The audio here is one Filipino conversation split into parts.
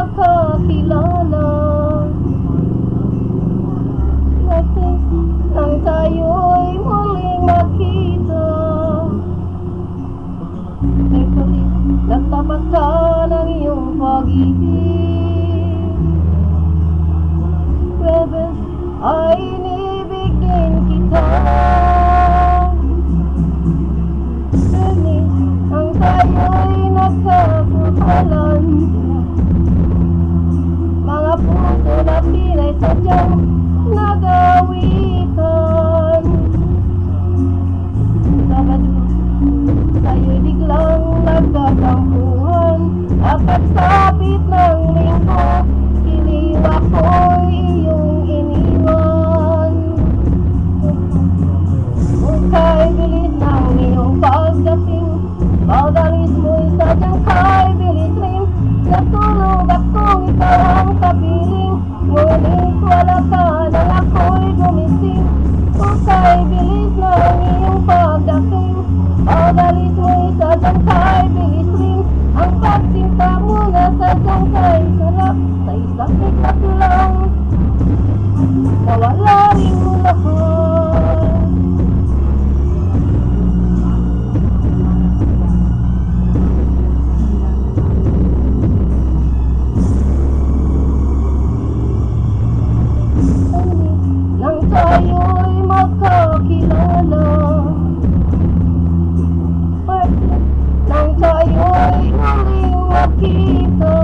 magkakilala. Kasi nang tayo'y muling magkita, thankfully, nagtapat ka ng iyong pag-ibig. Bebe, ay inibig din kita. Ngunit nang tayo'y nagkakutalan, mga puso na pinay sadyang nagawitan. Sabado, tayo'y biglang nagkatampuhan, at pagsapit ng linggo, iniwan ko'y iyong iniwan. Kay bilis ng iyong pagdating, pag-alis mo'y sadyang kay bilis rin. Natulog akong ikaw ang kapiling, ngunit wala ka nang ako'y gumising. Kay bilis ng iyong pagdating, pag-alis mo'y sadyang kay bilis rin. Ang pagsinta mo na sadyang kay sarap, sa isang ikat lang nawala rin lahat. Nang tayo'y magkakilala, nang tayo'y muling magkita,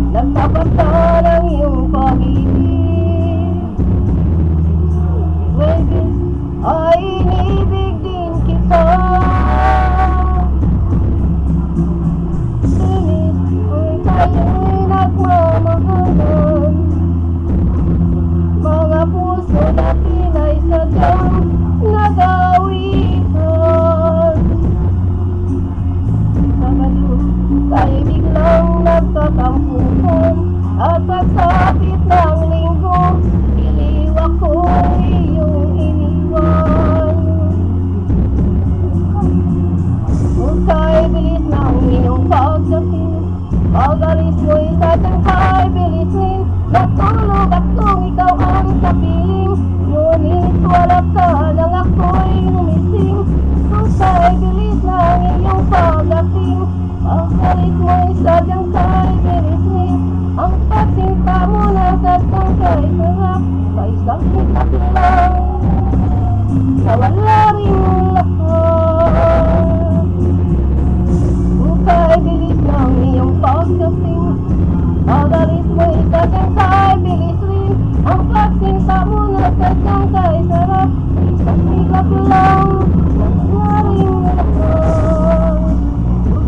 nagtapat ka ng iyong pag-ibig. Baby, ay inibig din kita. Sinis, ay tayo'y nagmamahalan, mga puso na pinay sadyang nagawitan. Sabado, tayo'y biglang nagkatampuhan, at pagsapit ng linggo, iliwak ko iyong iniwan. Kay bilis ng iyong pagdating, pag-alis mo'y sadyang kay bilis rin. Natulog akong ikaw ang kapiling, ngunit wala ka nang ako'y gumising. Kay bilis ng iyong pagdating, pag-alis mo'y sadyang kay bilis rin. Ang pagsinta mo na sadyang kay sarap, sa isang ikat lang nawala rin lahat. Kay bilis ng iyong pagdating, pag-alis mo'y sadyang kay bilis rin. Ang pagsinta mo na sadyang kay sarap, sa isang ikat lang nawala rin lahat.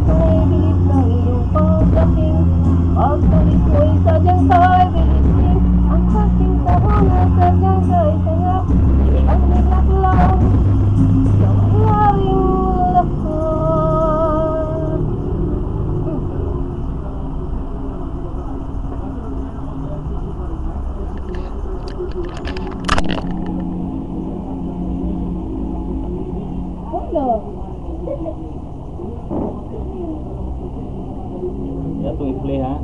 Kay bilis ng iyong pagdating, pag-alis mo'y sadyang kay bilis rin. Ang pagsinta mo na sadyang kay sarap, sa isang ikat lang nawala rin lahat. Ya, tu i-play ha.